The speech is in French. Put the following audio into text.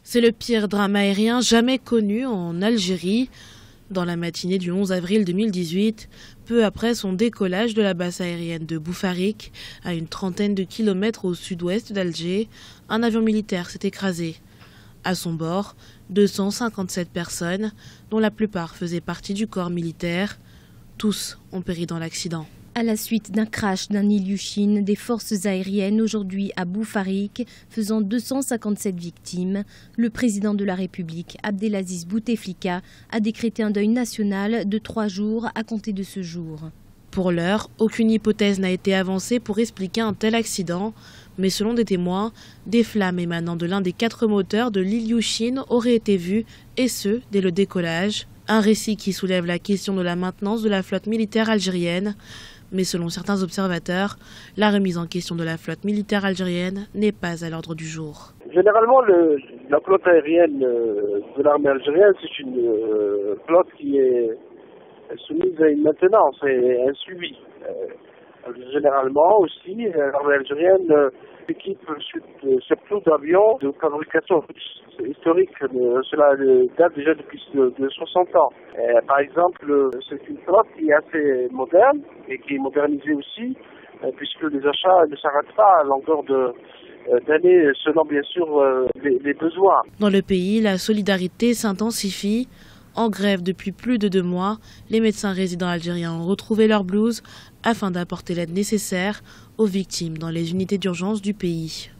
C'est le pire drame aérien jamais connu en Algérie. Dans la matinée du 11 avril 2018, peu après son décollage de la base aérienne de Boufarik, à une trentaine de kilomètres au sud-ouest d'Alger, un avion militaire s'est écrasé. À son bord, 257 personnes, dont la plupart faisaient partie du corps militaire. Tous ont péri dans l'accident. À la suite d'un crash d'un Ilyushin des forces aériennes aujourd'hui à Boufarik, faisant 257 victimes, le président de la République, Abdelaziz Bouteflika, a décrété un deuil national de 3 jours à compter de ce jour. Pour l'heure, aucune hypothèse n'a été avancée pour expliquer un tel accident, mais selon des témoins, des flammes émanant de l'un des 4 moteurs de l'Ilyushin auraient été vues, et ce, dès le décollage. Un récit qui soulève la question de la maintenance de la flotte militaire algérienne. Mais selon certains observateurs, la remise en question de la flotte militaire algérienne n'est pas à l'ordre du jour. Généralement, la flotte aérienne de l'armée algérienne, c'est une flotte qui est soumise à une maintenance et un suivi. Généralement aussi, l'armée algérienne équipe surtout d'avions de fabrication historique. Cela date déjà depuis de 60 ans. Par exemple, c'est une flotte qui est assez moderne et qui est modernisée aussi, puisque les achats ne s'arrêtent pas à longueur d'années, selon bien sûr les besoins. Dans le pays, la solidarité s'intensifie. En grève depuis plus de 2 mois, les médecins résidents algériens ont retrouvé leur blouse afin d'apporter l'aide nécessaire aux victimes dans les unités d'urgence du pays.